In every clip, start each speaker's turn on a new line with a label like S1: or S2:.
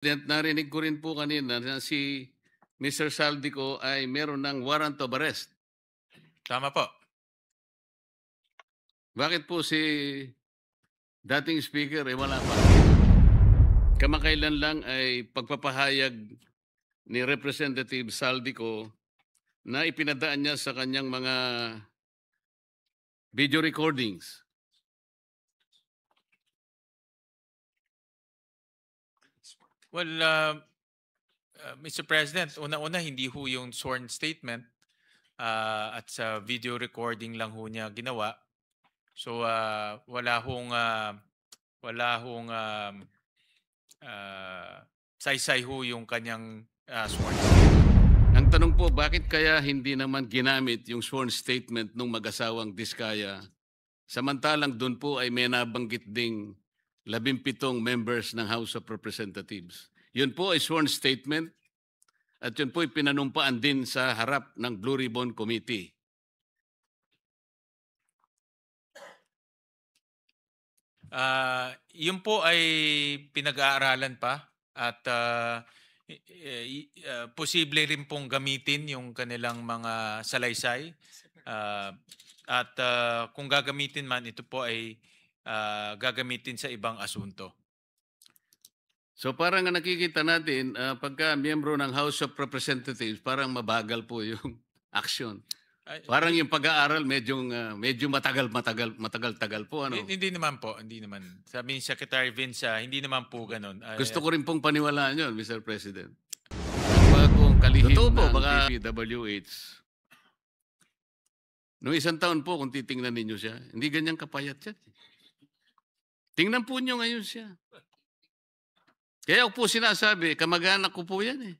S1: Narinig ko rin po kanina na si Mr. Saldico ay meron ng warrant of arrest.
S2: Tama po.
S1: Bakit po si dating speaker wala pa? Kamakailan lang ay pagpapahayag ni Representative Saldico na ipinadaan niya sa kanyang mga video recordings.
S2: Well, Mr. President, una-una hindi ho yung sworn statement at sa video recording lang ho niya ginawa. So wala hong saysay ho yung kanyang sworn statement.
S1: Ang tanong po, bakit kaya hindi naman ginamit yung sworn statement ng mag-asawang Diskaya? Samantalang doon po ay may nabanggit ding 17 members ng House of Representatives. Yun po ay sworn statement at yun po ay pinanumpaan din sa harap ng Blue Ribbon Committee.
S2: Yun po ay pinag-aaralan pa at posible rin pong gamitin yung kanilang mga salaysay. At kung gagamitin man, ito po ay gagamitin sa ibang asunto.
S1: So parang ang nakikita natin, pagka miyembro ng House of Representatives, parang mabagal po yung action. Parang yung pag-aaral medyo matagal-tagal po, ano?
S2: Hindi naman po, hindi naman. Sabi ni Secretary Vince, hindi naman po ganun.
S1: Gusto ko rin pong paniwalaan yun, Mr. President. Bagong kalihim ng DPWH. Noong isang taon po, kung titingnan ninyo siya, hindi ganyang kapayat siya. Tingnan po nyo ngayon siya. Kaya ako po sinasabi, kamag-anak ko po yan eh.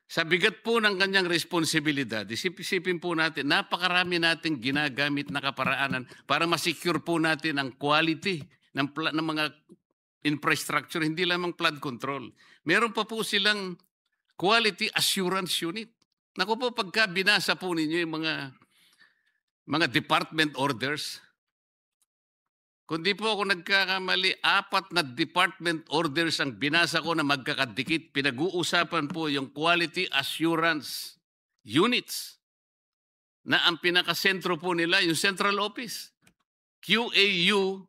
S1: Sa bigat po ng kanyang responsibilidad, isipin po natin, napakarami nating ginagamit na kaparaanan para masecure po natin ang quality ng mga infrastructure, hindi lamang flood control. Meron pa po silang quality assurance unit. Naku po, pagka binasa po ninyo yung mga department orders, kundi po ako nagkakamali, 4 na department orders ang binasa ko na magkakadikit. Pinag-uusapan po yung quality assurance units na ang pinakasentro po nila, yung central office. QAU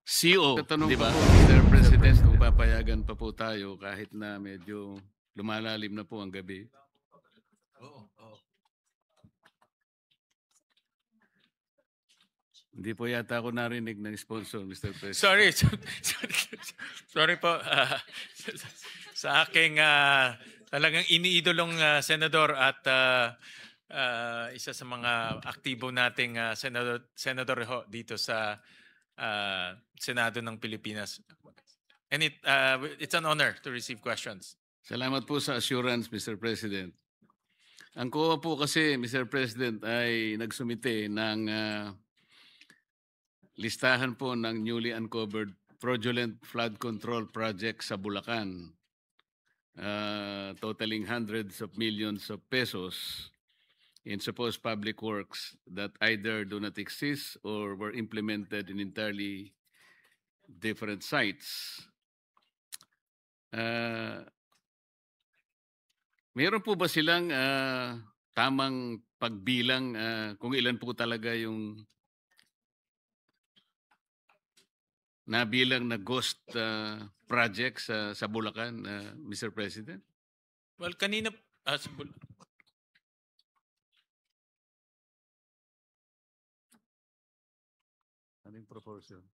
S1: CO. Tatanong diba? Po, Mr. President, kung papayagan pa po tayo kahit na medyo lumalalim na po ang gabi.
S2: Oo.
S1: Hindi po yata ako narinig ng sponsor, Mr. President.
S2: Sorry po. Sa aking talagang iniidolong senador at isa sa mga aktibo nating senador ho dito sa Senado ng Pilipinas. And it's an honor to receive questions.
S1: Salamat po sa assurance, Mr. President. Ang COA po kasi, Mr. President, ay nagsumite ng listahan po ng newly uncovered fraudulent flood control project sa Bulacan, totaling hundreds of millions of pesos in supposed public works that either do not exist or were implemented in entirely different sites. Meron po ba silang tamang pagbilang kung ilan po talaga yung nabilang na ghost projects sa Bulacan, Mr. President?
S2: Well, kanina
S1: anong proportion?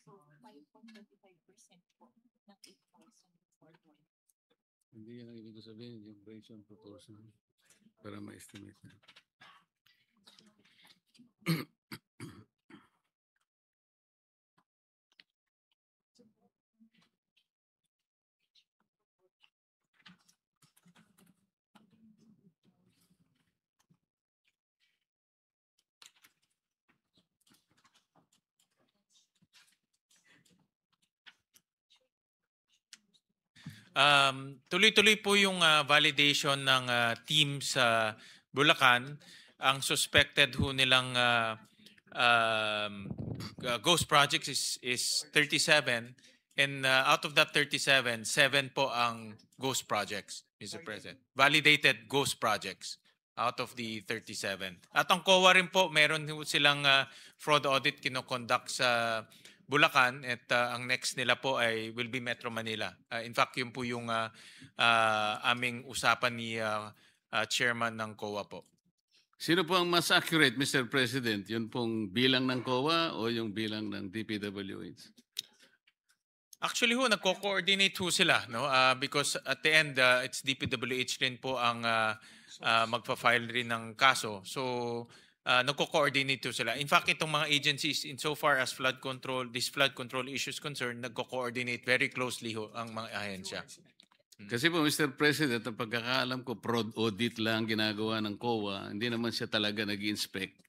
S3: So, 5.25% po ng 8,000.
S1: Hindi yan ang ibig sabihin, yung ratio proportion para ma-estimate na.
S2: Tuloy-tuloy po yung validation ng team sa Bulacan. Ang suspected ho nilang ghost projects is 37, and out of that 37, 7 po ang ghost projects, Mr. President. Validated ghost projects out of the 37. At ang COA rin po, meron ho silang fraud audit kinoconduct sa Bulacan, at ang next nila po ay will be Metro Manila. In fact, yun po yung aming usapan ni chairman ng COA po.
S1: Sino po ang mas accurate, Mr. President? Yun pong bilang ng COA o yung bilang ng DPWH?
S2: Actually ho, nagko-coordinate ho sila, no? Because at the end, it's DPWH rin po ang magpa-file rin ng kaso. So, nagko-coordinate ho sila. In fact, itong mga agencies, insofar as flood control, this flood control issues concerned, nagko-coordinate very closely ho ang mga ahensya.
S1: Kasi po, Mr. President, ang pagkakaalam ko, fraud audit lang ginagawa ng COA. Hindi naman siya talaga nag-inspect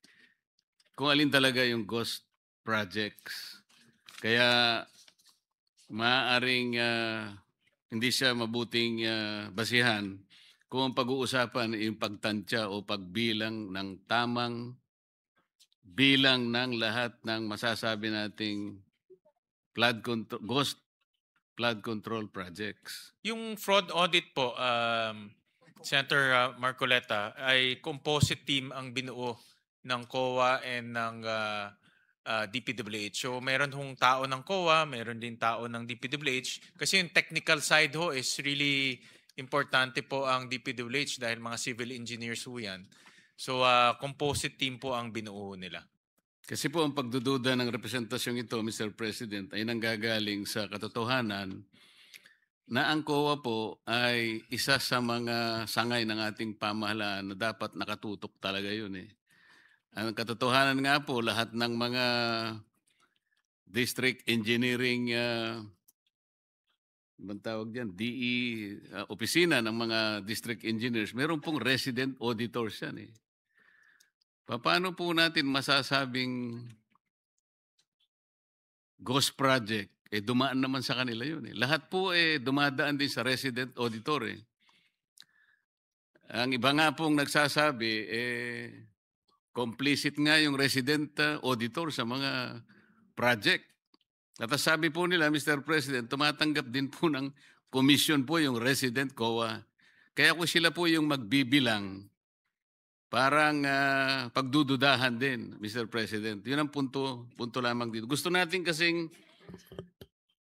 S1: kung alin talaga yung ghost projects. Kaya maaaring hindi siya mabuting basihan kung ang pag-uusapan ay yung pagtansya o pagbilang ng tamang bilang ng lahat ng masasabi nating ghost flood control projects.
S2: Yung fraud audit po, Senator Marcoleta, ay composite team ang binuo ng COA and ng DPWH. So meron hong tao ng COA, meron din tao ng DPWH. Kasi yung technical side ho is really importante po ang DPWH dahil mga civil engineers ho yan. So composite team po ang binuo nila.
S1: Kasi po ang pagdududa ng representasyong ito, Mr. President, ay nanggagaling sa katotohanan na ang COA po ay isa sa mga sangay ng ating pamahalaan na dapat nakatutok talaga yun eh. Ang katotohanan nga po, lahat ng mga district engineering, ibang tawag dyan, DE, opisina ng mga district engineers, meron pong resident auditors yan eh. Paano po natin masasabing ghost project? Dumaan naman sa kanila yun. Lahat po dumadaan din sa resident auditor. Ang iba nga pong nagsasabi, complicit nga yung resident auditor sa mga project. At sabi po nila, Mr. President, tumatanggap din po ng commission po yung resident COA. Kaya kung sila po yung magbibilang, parang pagdududahan din, Mr. President. Yun ang punto lamang dito. Gusto natin kasing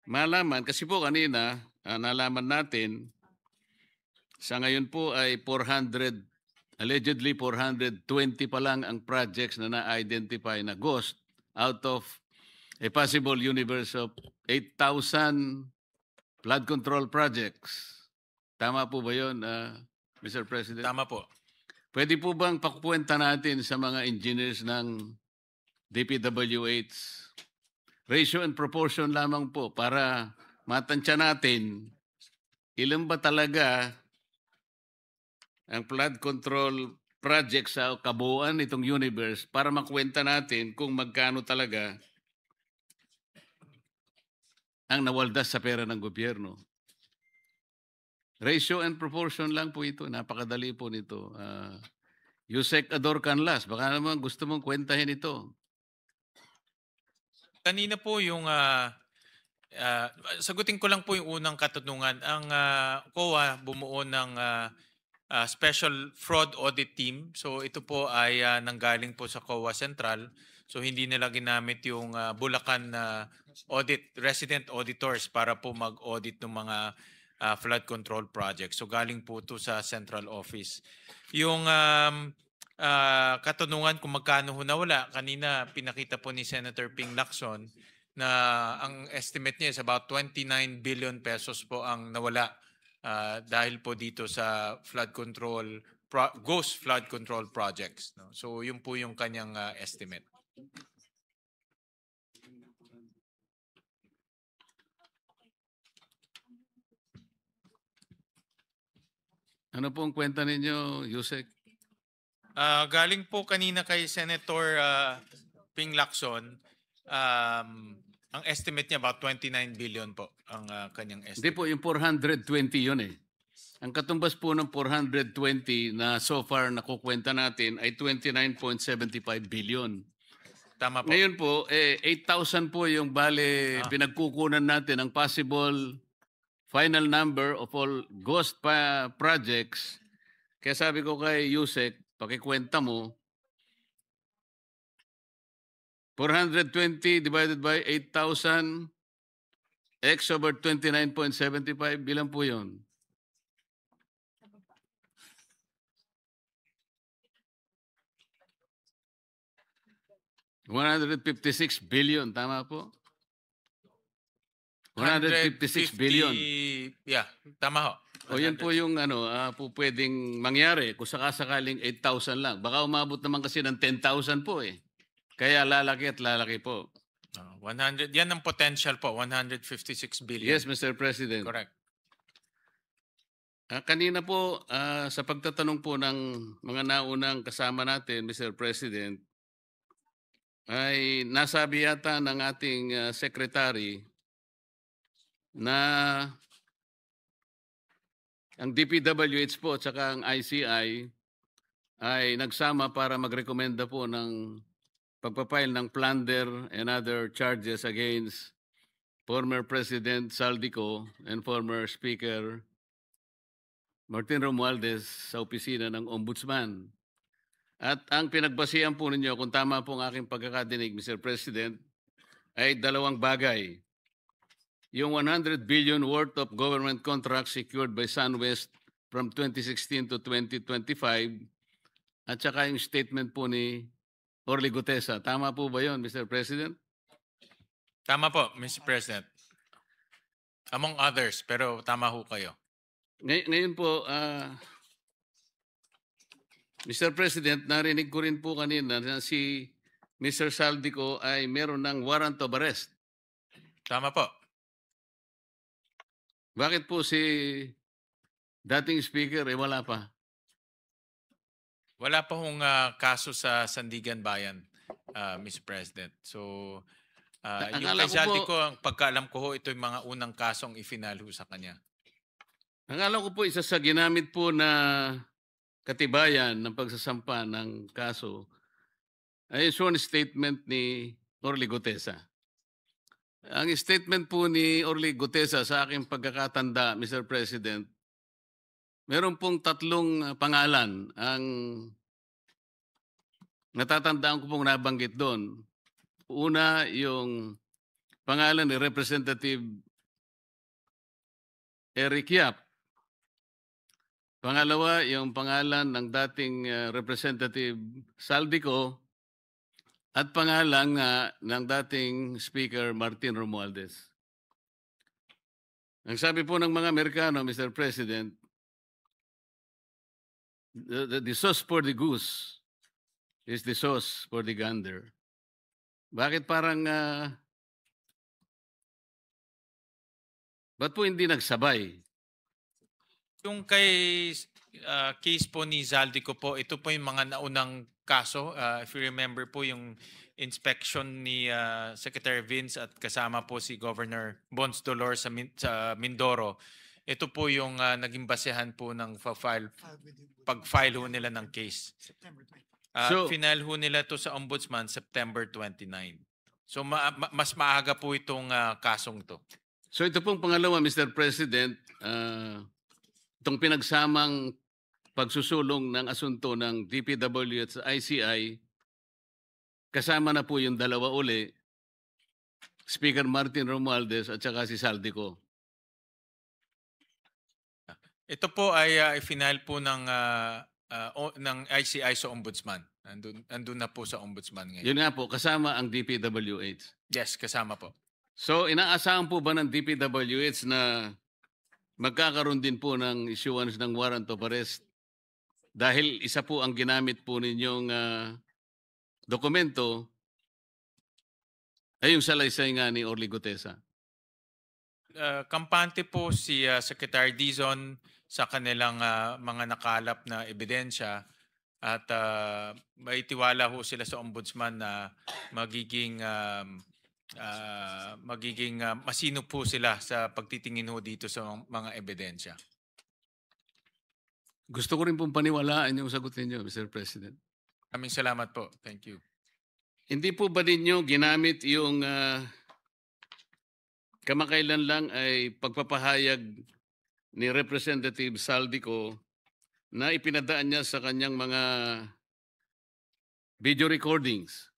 S1: malaman, kasi po kanina, nalaman natin, sa ngayon po ay allegedly 420 pa lang ang projects na na-identify na ghost out of a possible universe of 8,000 flood control projects. Tama po ba yun, Mr. President?
S2: Tama po.
S1: Pwede po bang pakukwenta natin sa mga engineers ng DPWH ratio and proportion lamang po para matansya natin ilan ba talaga ang flood control project sa kabuuan nitong universe para makwenta natin kung magkano talaga ang nawaldas sa pera ng gobyerno. Ratio and proportion lang po ito. Napakadali po nito. Yusek Ador Canlas, baka naman gusto mong kwentahin ito.
S2: Kanina po yung, sagutin ko lang po yung unang katanungan. Ang COA bumuo ng Special Fraud Audit Team. So ito po ay nanggaling po sa COA Central. So hindi nila ginamit yung Bulacan resident auditors para po mag-audit ng mga flood control projects. So galing po ito sa central office. Yung katanungan kung magkano ho nawala, kanina pinakita po ni Senator Ping Lacson na ang estimate niya is about 29 billion pesos po ang nawala dahil po dito sa flood control, ghost flood control projects. No? So yun po yung kanyang estimate.
S1: Ano po ang kwenta ninyo, Yusek?
S2: Galing po kanina kay Senator Ping Lacson, Ang estimate niya about 29 billion po ang kanyang
S1: Hindi
S2: estimate.
S1: po, yung 420 yun eh. Ang katumbas po ng 420 na so far nakukwenta natin ay 29.75 billion.
S2: Tama po.
S1: Ngayon po, 8,000 po yung bale pinagkukunan natin ang possible final number of all ghost projects. Kaya sabi ko kay Yusek, pakikwenta mo, 420 divided by 8,000 x over 29.75, bilang po yun? $156 billion, tama po? 156 billion.
S2: Yeah, tama ho.
S1: O yan po yung po pwedeng mangyari kung sakasakaling 8,000 lang. Baka umabot naman kasi ng 10,000 po eh. Kaya lalaki at lalaki po.
S2: 100, yan ang potential po, 156 billion.
S1: Yes, Mr. President.
S2: Correct.
S1: Kanina po, sa pagtatanong po ng mga naunang kasama natin, Mr. President, ay nasabi yata ng ating secretary na ang DPWH po at saka ang ICI ay nagsama para magrekomenda po ng pagpapile ng plunder and other charges against former President Saldico and former Speaker Martin Romualdez sa opisina ng Ombudsman. At ang pinagbasihan po ninyo, kung tama po ang aking pagkakadinig, Mr. President, ay dalawang bagay. Yung 100 billion worth of government contracts secured by SunWest from 2016 to 2025 at saka yung statement po ni Orly Gutesa. Tama po ba yun, Mr. President?
S2: Tama po, Mr. President. Among others, pero tama ho kayo.
S1: Ngayon po, Mr. President, narinig ko rin po kanina na si Mr. Saldico ay meron ng warrant of arrest.
S2: Tama po.
S1: Bakit po si dating speaker wala pa?
S2: Wala pa hong kaso sa Sandigan Bayan, Mr. President. So, yung
S1: Akala
S2: kay
S1: ko
S2: Saldico, ang pagkaalam ko ho, ito yung mga unang kasong ifinal ho sa kanya.
S1: Ang alam ko po, isa sa ginamit po na katibayan ng pagsasampa ng kaso ay sworn statement ni Orly Gutesa. Ang statement po ni Orly Gutesa sa aking pagkakatanda, Mr. President, meron pong tatlong pangalan ang natatandaan ko pong nabanggit doon. Una, yung pangalan ni Representative Eric Yap. Pangalawa, yung pangalan ng dating Representative Saldico at pangalan ng dating Speaker Martin Romualdez. Ang sabi po ng mga Amerikano, Mr. President, the sauce for the goose is the sauce for the gander. Bakit parang, ba't po hindi nagsabay?
S2: Yung kay case po ni Zaldico po, ito po yung mga naunang kaso. If you remember po yung inspection ni Secretary Vince at kasama po si Governor Bons Dolor sa Mindoro. Ito po yung naging basehan po ng pag-file ho nila ng case. Final ho nila to sa Ombudsman September 29. So mas maaga po itong kasong to.
S1: So ito pong pangalawa, Mr. President, itong pinagsamang pagsusulong ng asunto ng DPW at ICI, kasama na po yung dalawa uli, Speaker Martin Romualdez at saka si Saldico.
S2: Ito po ay final po ng ICI sa Ombudsman. Andun na po sa Ombudsman ngayon.
S1: Yun nga po, kasama ang DPWH.
S2: Yes, kasama po.
S1: So inaasahan po ba ng DPWH na magkakaroon din po ng issuance ng warrant of arrest dahil isa po ang ginamit po ninyong dokumento ay yung salaysay nga ni Orly Gutesa?
S2: Kampante po si Secretary Dizon sa kanilang mga nakalap na ebidensya at may tiwala ho sila sa Ombudsman na magiging magiging masino po sila sa pagtitingin ho dito sa mga ebidensya.
S1: Gusto ko rin pong paniwalaan yung sagot ninyo, Mr. President.
S2: Maraming salamat po. Thank you.
S1: Hindi po ba ninyo ginamit yung kamakailan lang ay pagpapahayag ni Representative Saldico na ipinadaan niya sa kanyang mga video recordings?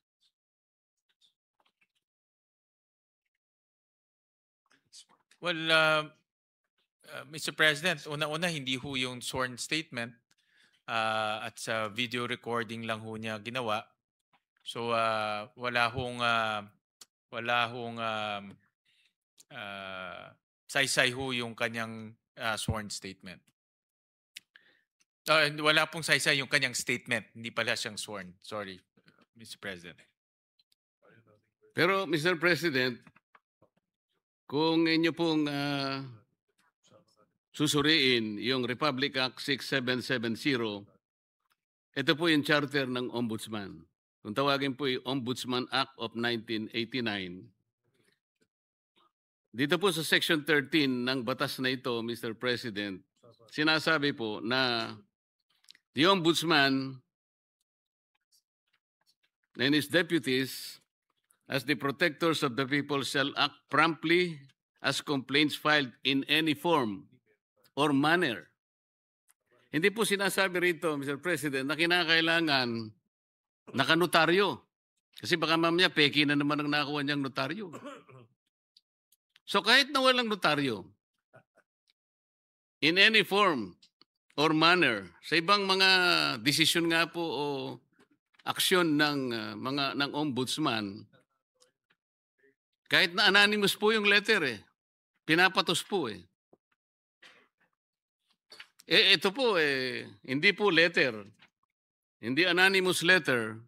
S2: Well, Mr. President, una-una hindi ho yung sworn statement at sa video recording lang ho niya ginawa. So wala hong saysay ho yung kanyang sworn statement. Wala pong saysay yung kanyang statement, hindi pala siyang sworn. Sorry, Mr. President.
S1: Pero Mr. President, kung inyo pong susuriin yung Republic Act 6770, ito po yung charter ng Ombudsman. Kung tawagin po yung Ombudsman Act of 1989, dito po sa Section 13 ng batas na ito, Mr. President, sinasabi po na the Ombudsman and his deputies as the protectors of the people shall act promptly as complaints filed in any form or manner. Hindi po sinasabi rito, Mr. President, na kinakailangan nakanotaryo. Kasi baka mamaya peki na naman ang nakakuha niyang notaryo. So kahit na walang notaryo, in any form or manner, sa ibang mga desisyon nga po o aksyon ng ombudsman, kahit na anonymous po yung letter pinapatos po ito po hindi po letter, hindi anonymous letter,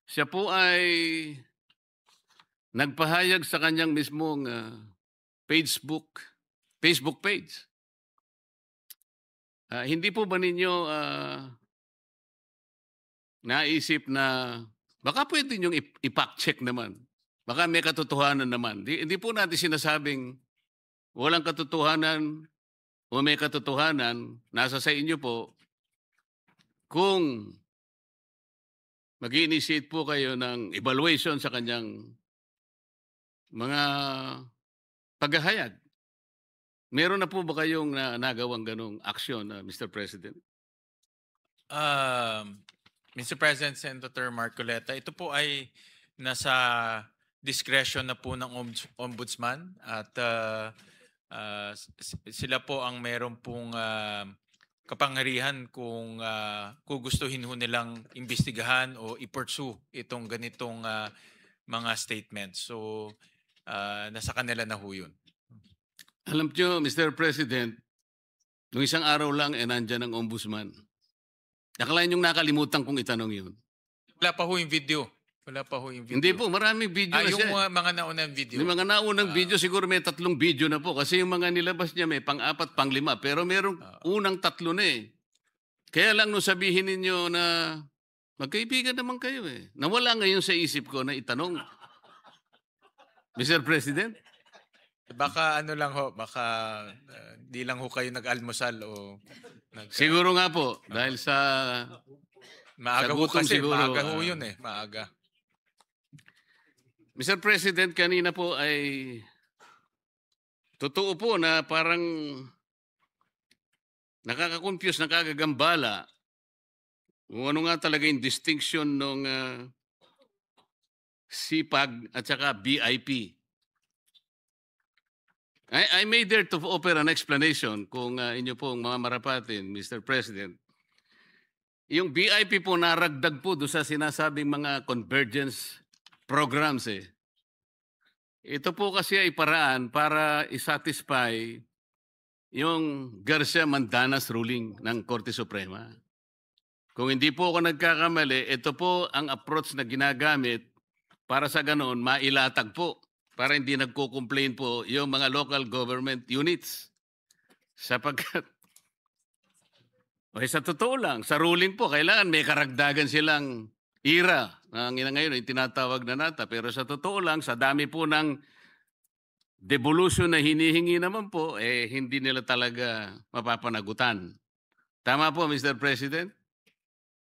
S1: siya po ay nagpahayag sa kanyang mismong Facebook page. Hindi po ba ninyo naisip na baka pwede niyong i-fact check naman? Baka may katotohanan naman. Hindi po natin sinasabing walang katotohanan o may katotohanan. Nasa sa inyo po kung mag-i-initiate po kayo ng evaluation sa kanyang mga paghahayag. Meron na po ba kayong nagawang ganong aksyon, Mr. President?
S2: Mr. President, Senator Marcoleta, ito po ay nasa discretion na po ng ombudsman at sila po ang meron pong kapangyarihan kung gustuhin ho nilang imbestigahan o i-pursue itong ganitong mga statements. So nasa kanila na ho yun.
S1: Alam nyo, Mr. President, nung isang araw lang nandyan ang ombudsman. Akalain yung nakalimutan kong itanong yun.
S2: Wala pa ho yung video. Wala pa ho yung video.
S1: Hindi po, maraming video na
S2: yung
S1: siya.
S2: mga naunang video.
S1: Yung mga naunang video, siguro may 3 video na po. Kasi yung mga nilabas niya may pang-4, pang-5. Pero merong unang 3 na Kaya lang nung sabihin ninyo na magkaibigan naman kayo Nawala ngayon sa isip ko na itanong. Mr. President?
S2: Baka ano lang ho, baka di lang ho kayo nag-almusal o
S1: siguro nga po, dahil sa
S2: maaga ho kasi, siguro, maaga ho yun maaga.
S1: Mr. President, kanina po ay totoo po na parang nakaka-confuse, nakakagambala kung ano nga talaga yung distinction ng CPAG at saka BIP. I may dare to offer an explanation kung inyo pong mga marapatin, Mr. President. Yung BIP po naragdag po doon sa sinasabing mga convergence programs Ito po kasi ay paraan para isatisfy yung Garcia-Mandanas ruling ng Korte Suprema. Kung hindi po ako nagkakamali, ito po ang approach na ginagamit para sa ganoon mailatag po. Para hindi nagko-complain po yung mga local government units. Sapagkat, sa totoo lang, sa ruling po, kailangan may karagdagan silang era na ngayon ay tinatawag na nata. Pero sa totoo lang, sa dami po ng devolution na hinihingi naman po, hindi nila talaga mapapanagutan. Tama po, Mr. President?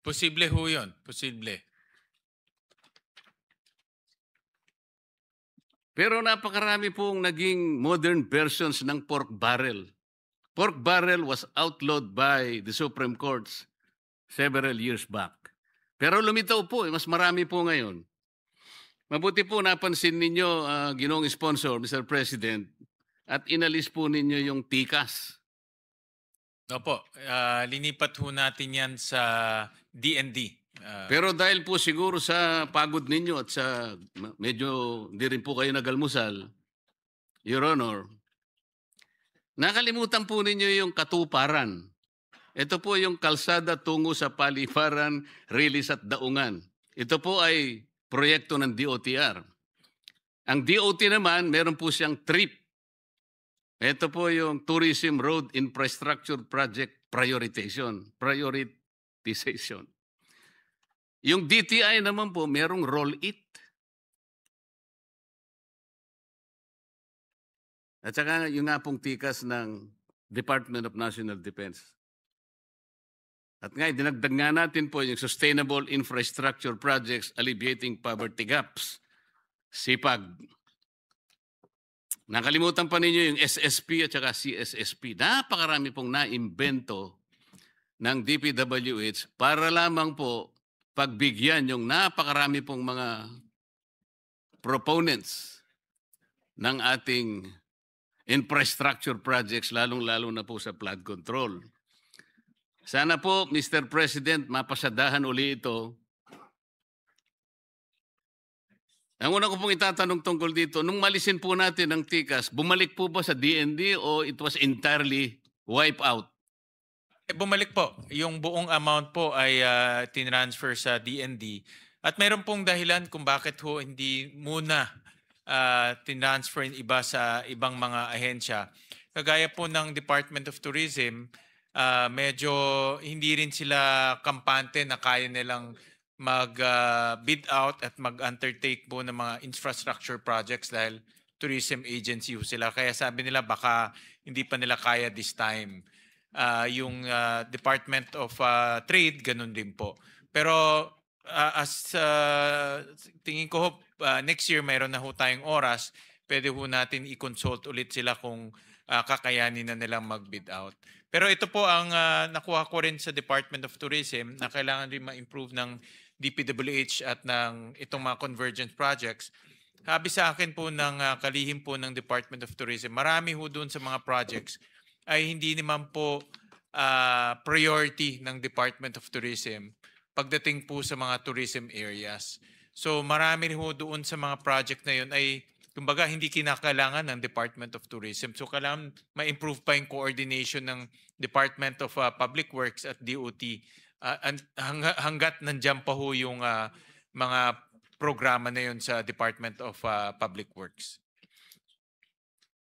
S2: Posible ho yun. Posible.
S1: Pero napakarami pong naging modern versions ng pork barrel. Pork barrel was outlawed by the Supreme Court several years back. Pero lumitaw po, mas marami po ngayon. Mabuti po napansin ninyo, ginoong sponsor, Mr. President, at inalis po ninyo yung tikas.
S2: Opo, linipat ho natin yan sa DND.
S1: Pero dahil po siguro sa pagod ninyo at sa medyo hindi rin po kayo nagalmusal, Your Honor, nakalimutan po ninyo yung katuparan. Ito po yung kalsada tungo sa Paliparan, Rilis at Daungan. Ito po ay proyekto ng DOTR. Ang DOT naman, meron po siyang TRIP. Ito po yung Tourism Road Infrastructure Project Prioritization. Yung DTI naman po, merong roll it. At saka yung nga pong tikas ng Department of National Defense. At nga, dinagdag nga natin po yung Sustainable Infrastructure Projects Alleviating Poverty Gaps, SIPAG. Nakalimutan pa ninyo yung SSP at saka CSSP. Napakarami pong naimbento ng DPWH para lamang po pagbigyan yung napakarami pong mga proponents ng ating infrastructure projects, lalong-lalo na po sa flood control. Sana po, Mr. President, mapasadahan uli ito. Ang una ko pong itatanong tungkol dito, nung malisin po natin ang tikas, bumalik po ba sa DND o it was entirely wipe out?
S2: Bumalik po. Yung buong amount po ay tinransfer sa DND. At mayroon pong dahilan kung bakit ho hindi muna tinransfer yung iba sa ibang mga ahensya. Kagaya po ng Department of Tourism, medyo hindi rin sila kampante na kaya nilang mag-bid out at mag-undertake po ng mga infrastructure projects dahil tourism agency sila. Kaya sabi nila baka hindi pa nila kaya this time. Yung Department of Trade, ganun din po. Pero tingin ko next year mayroon na ho tayong oras, pwede ho natin i-consult ulit sila kung kakayanin na nilang mag-bid out. Pero ito po ang nakuha ko rin sa Department of Tourism na kailangan rin ma-improve ng DPWH at ng itong mga convergence projects. Sabi sa akin po ng kalihim po ng Department of Tourism, marami ho doon sa mga projects ay hindi naman po priority ng Department of Tourism pagdating po sa mga tourism areas. So marami rin ho doon sa mga project na yun ay kumbaga hindi kinakailangan ng Department of Tourism. So kailangan ma-improve pa yung coordination ng Department of Public Works at DOT hanggat nandiyan pa ho yung mga programa na yun sa Department of Public Works.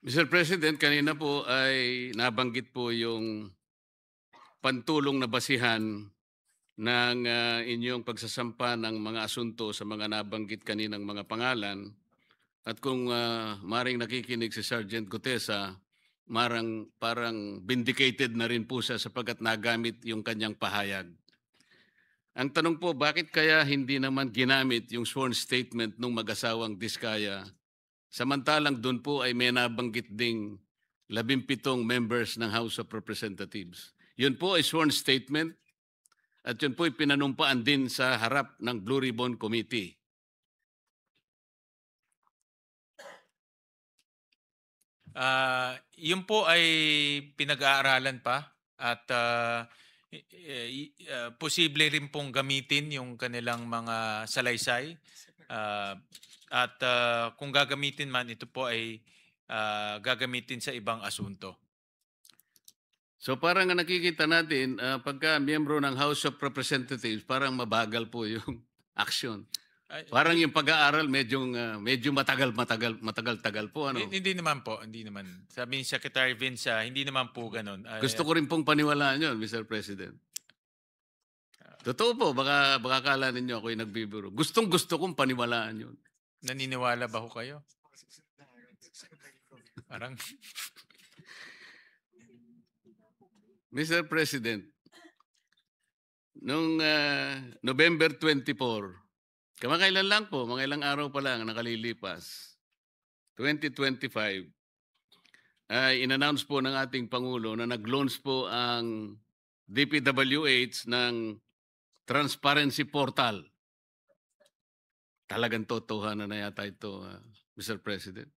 S1: Mr. President, kanina po ay nabanggit po yung pantulong na basihan ng inyong pagsasampa ng mga asunto sa mga nabanggit kaninang mga pangalan. At kung maring nakikinig si Sergeant Gutesa, parang vindicated na rin po siya sapagkat nagamit yung kanyang pahayag. Ang tanong po, bakit kaya hindi naman ginamit yung sworn statement ng mag-asawang Diskaya? Samantalang doon po ay may nabanggit ding 17 members ng House of Representatives. Yun po ay sworn statement at yun po ay pinanumpaan din sa harap ng Blue Ribbon Committee.
S2: Yun po ay pinag-aaralan pa at posible rin pong gamitin yung kanilang mga salaysay. At kung gagamitin man, ito po ay gagamitin sa ibang asunto.
S1: So parang nakikita natin, pagka miyembro ng House of Representatives, parang mabagal po yung action. Parang yung pag-aaral medyo matagal-tagal po. Ano?
S2: Hindi naman po, hindi naman. Sabi ni Secretary Vince, hindi naman po ganun.
S1: Gusto ko rin pong paniwalaan yun, Mr. President. Totoo po, baka akala ninyo ako'y nagbibiro. Gustong-gusto kong paniwalaan yun.
S2: Naniniwala ba ho kayo? Parang
S1: Mr. President, noong November 24, kamakailan lang po, mga ilang araw pa lang nakalilipas, 2025, ay in-announce po ng ating Pangulo na nag-launch po ang DPWH ng Transparency Portal. Talagang totohanan na yata ito, Mr. President.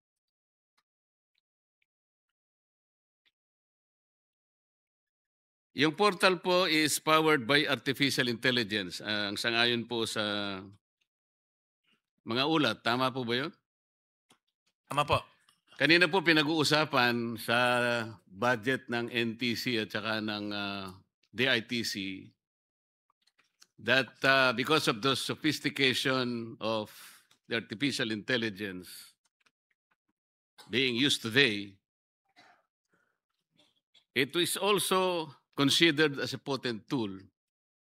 S1: Yung portal po is powered by artificial intelligence. Ang sangayon po sa mga ulat. Tama po ba yun?
S2: tama po.
S1: Kanina po pinag-uusapan sa budget ng NTC at saka ng DITC that because of the sophistication of the artificial intelligence being used today, it is also considered as a potent tool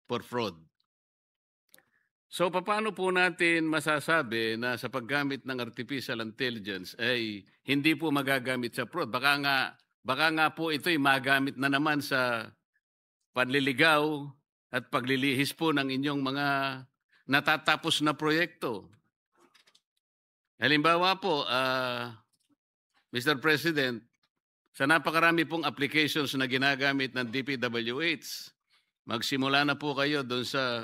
S1: for fraud. So paano po natin masasabi na sa paggamit ng artificial intelligence ay hindi po magagamit sa fraud? Baka nga po ito'y magamit na naman sa panliligaw at paglilihis po ng inyong mga natatapos na proyekto. Halimbawa po, Mr. President, sa napakarami pong applications na ginagamit ng DPWH, magsimula na po kayo doon sa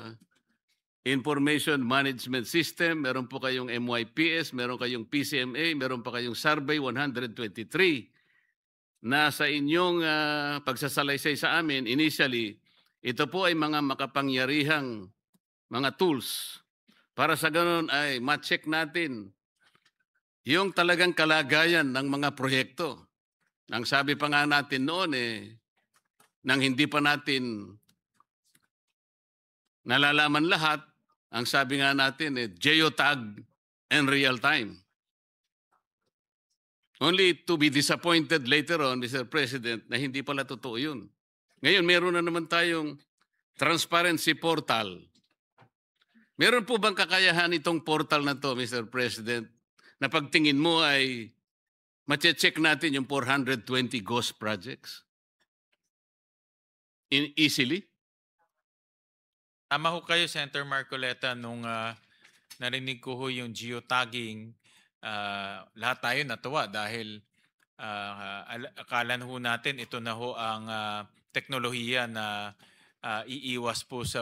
S1: Information Management System, meron po kayong MYPS, meron kayong PCMA, meron pa kayong Survey 123 na sa inyong pagsasalaysay sa amin, initially, ito po ay mga makapangyarihang mga tools para sa ganun ay ma-check natin yung talagang kalagayan ng mga proyekto. Ang sabi pa nga natin noon nang hindi pa natin nalalaman lahat, ang sabi nga natin geotag and real time. Only to be disappointed later on, Mr. President, na hindi pala totoo yun. Ngayon, meron na naman tayong transparency portal. Meron po bang kakayahan itong portal na to, Mr. President, na pagtingin mo ay mache-check natin yung 420 ghost projects easily?
S2: Tama ho kayo, Senator Marcoleta, nung narinig ko ho yung geotagging, lahat tayo natuwa dahil akala ho natin ito na ho ang teknolohiya na iiwas po sa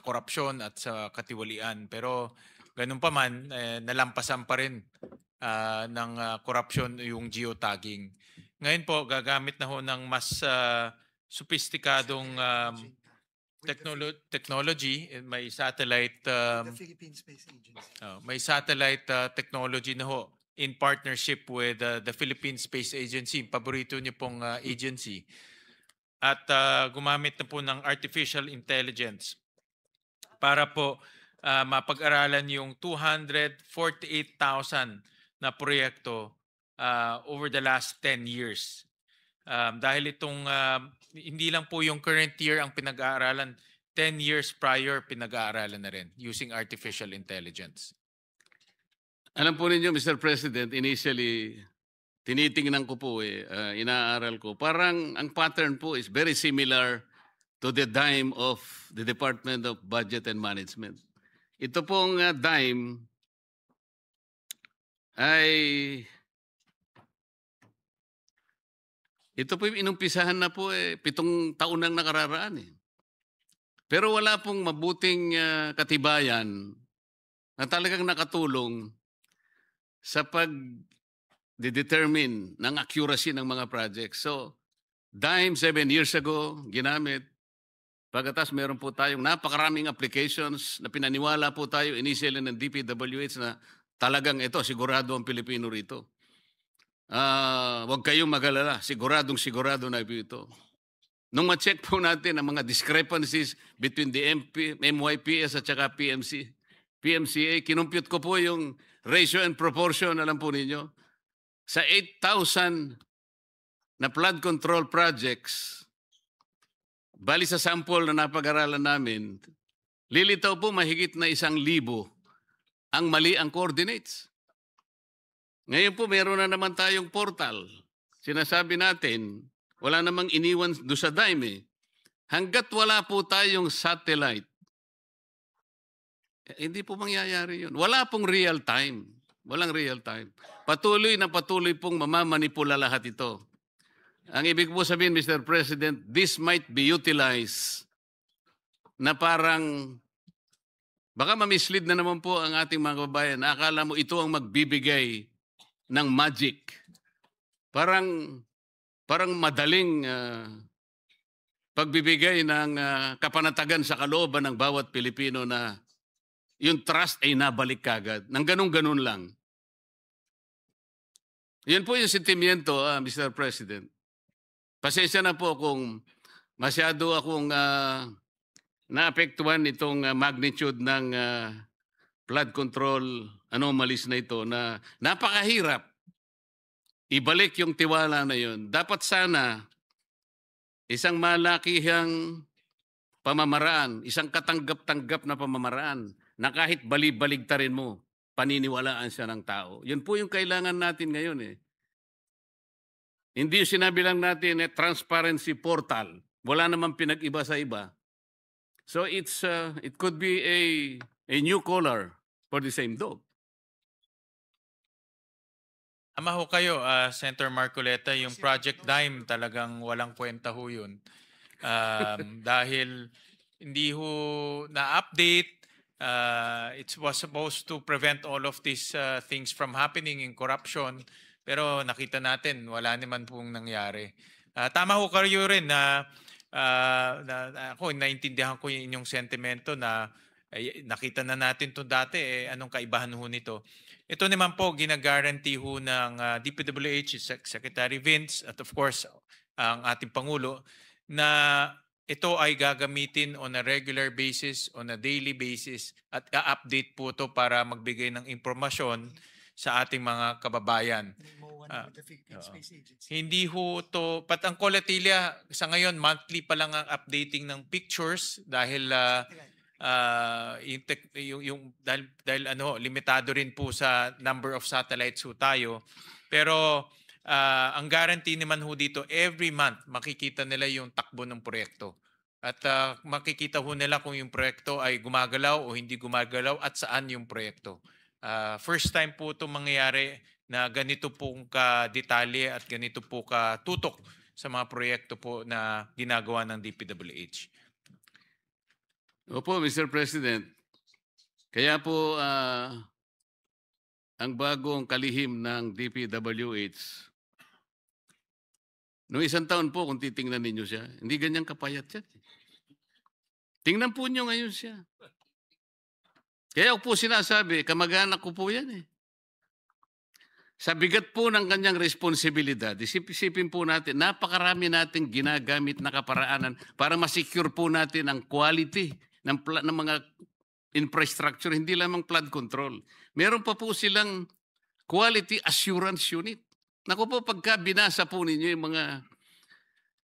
S2: korupsyon at sa katiwalian. Pero ganun pa man, nalampasan pa rin ng korupsyon yung geotagging. Ngayon po, gagamit na ho ng mas sophisticadong technology. May satellite
S4: The Philippine Space Agency.
S2: may satellite technology na ho in partnership with the Philippine Space Agency. Paborito niyo pong agency. At gumamit na po ng artificial intelligence para po mapag-aralan yung 248,000 na proyekto over the last 10 years. Dahil itong hindi lang po yung current year ang pinag-aaralan, 10 years prior pinag-aaralan na rin using artificial intelligence.
S1: Alam po ninyo, Mr. President, initially, tinitingnan ko po inaaral ko. Parang ang pattern po is very similar to the DIME of the Department of Budget and Management. Ito pong DIME ay ito po yung inumpisahan na po 7 taon nang nakararaan Pero wala pong mabuting katibayan na talagang nakatulong sa pag-determine ng accuracy ng mga projects. So, DIME 7 years ago, ginamit. Pagkatas meron po tayong napakaraming applications na pinaniwala po tayo initially ng DPWH na talagang ito, sigurado ang Pilipino rito. Huwag kayong magalala, sigurado na ito. Nung ma-check po natin ang mga discrepancies between the MYPS at saka PMCA, kinumpute ko po yung ratio and proportion, alam po ninyo, sa 8,000 na flood control projects, bali sa sample na napag-aralan namin, lilitaw po mahigit na 1,000 ang mali ang coordinates. Ngayon po, meron na naman tayong portal. Sinasabi natin, wala namang iniwan do sa dime. Hanggat wala po tayong satellite, hindi po mangyayari yun. Wala pong real time. Walang real time. Patuloy na patuloy pong mamamanipula lahat ito. Ang ibig po sabihin, Mr. President, this might be utilized na parang baka ma-mislead na naman po ang ating mga kababayan. Akala mo ito ang magbibigay ng magic. Parang madaling pagbibigay ng kapanatagan sa kalooban ng bawat Pilipino na yung trust ay nabalik kagad. Nang ganun-ganun lang. Yan po yung sentimiento, Mr. President. Pasensya na po kung masyado akong naapektuhan itong magnitude ng flood control anomalies na ito na napakahirap ibalik yung tiwala na yun. Dapat sana isang malakihang pamamaraan, isang katanggap-tanggap na pamamaraan na kahit bali-baligtarin mo, paniniwalaan siya ng tao. Yun po yung kailangan natin ngayon eh. Hindi sinabi lang natin transparency portal. Wala namang pinag-iba sa iba. So it could be a new color for the same dog.
S2: Tama ho kayo, Senator Marcoleta, yung Project Dime talagang walang kwenta ho yun. Dahil hindi ho na-update, it was supposed to prevent all of these things from happening in corruption. Pero nakita natin, wala naman pong nangyari. Tama ho kayo rin na ako, naintindihan ko yung inyong sentimento na nakita na natin to dati, anong kaibahan ho nito. Ito naman po, ginagaranti ho ng DPWH, Secretary Vince, at of course, ang ating Pangulo, na ito ay gagamitin on a regular basis, on a daily basis, at i-update po ito para magbigay ng impormasyon sa ating mga kababayan. Hindi ho to, pat ang Colatilia sa ngayon, monthly pa lang ang updating ng pictures dahil dahil limitado rin po sa number of satellites ho tayo. Pero ang guarantee naman ho dito, every month makikita nila yung takbo ng proyekto. At makikita ho nila kung yung proyekto ay gumagalaw o hindi gumagalaw at saan yung proyekto. First time po ito mangyayari na ganito pong ka-detalye at ganito po ka-tutok sa mga proyekto po na ginagawa ng DPWH.
S1: Opo, Mr. President. Kaya po ang bagong kalihim ng DPWH, noong 1 taon po kung titingnan ninyo siya, hindi ganyang kapayat siya. Tingnan po nyo ngayon siya. Kaya po sinasabi, kamag-anak ko po yan eh. Sa bigat po ng kanyang responsibilidad, isipin po natin, napakarami nating ginagamit na kaparaanan para masecure po natin ang quality ng mga infrastructure, hindi lamang flood control. Meron pa po silang quality assurance unit. Naku po, pagka binasa po ninyo yung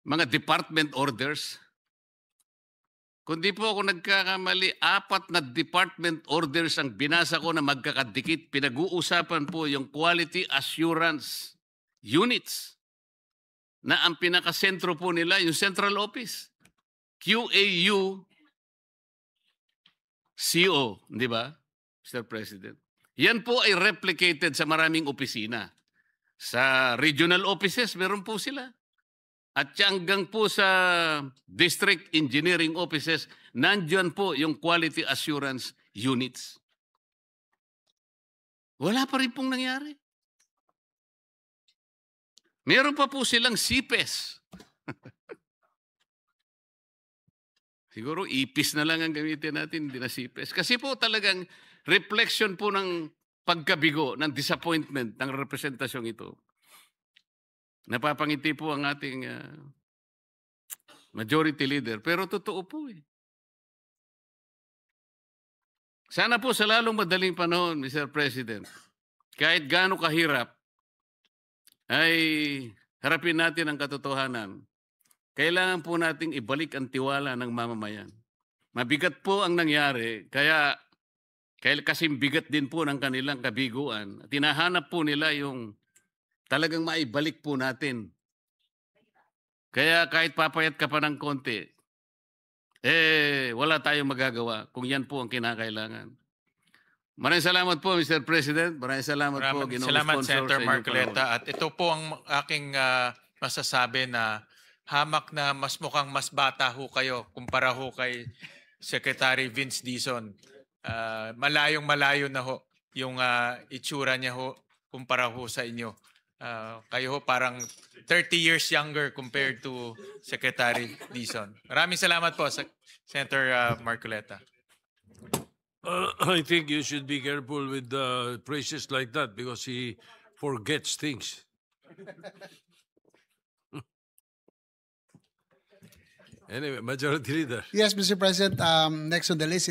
S1: mga department orders, kundi po ako nagkakamali, 4 na department orders ang binasa ko na magkakadikit. Pinag-uusapan po yung quality assurance units na ang pinakasentro po nila, yung central office. QAU CO, di ba, Mr. President? Yan po ay replicated sa maraming opisina. Sa regional offices, meron po sila. At hanggang po sa district engineering offices, nandiyan po yung quality assurance units. Wala pa rin pong nangyari. Meron pa po silang CPES. Siguro ipis na lang ang gamitin natin, hindi na CPES. Kasi po talagang reflection po ng pagkabigo, ng disappointment ng representasyong ito. Napapangiti po ang ating majority leader. Pero totoo po eh. Sana po sa lalong madaling panahon, Mr. President, kahit gaano kahirap, ay harapin natin ang katotohanan. kailangan po nating ibalik ang tiwala ng mamamayan. Mabigat po ang nangyari, kaya kasing bigat din po ng kanilang kabiguan. Tinahanap po nila yung talagang maibalik po natin. Kaya kahit papayat ka pa ng konti, wala tayong magagawa kung yan po ang kinakailangan. Maraming salamat po, Mr. President. Maraming salamat po,
S2: Maraming
S1: Ginoong
S2: salamat,
S1: Sponsor,
S2: Senator
S1: sa inyong panahon.
S2: Marcoleta. At ito po ang aking masasabi na hamak na mas mukhang mas bata ho kayo kumpara ho kay Secretary Vince Dizon. Malayong malayo na ho yung itsura niya ho kumpara ho sa inyo. Kayo ho parang 30 years younger compared to Secretary Dizon. Maraming salamat po, Senator Marcoleta.
S5: I think you should be careful with phrases like that because he forgets things. Anyway, Majority Leader.
S6: Yes, Mr. President, next on the list is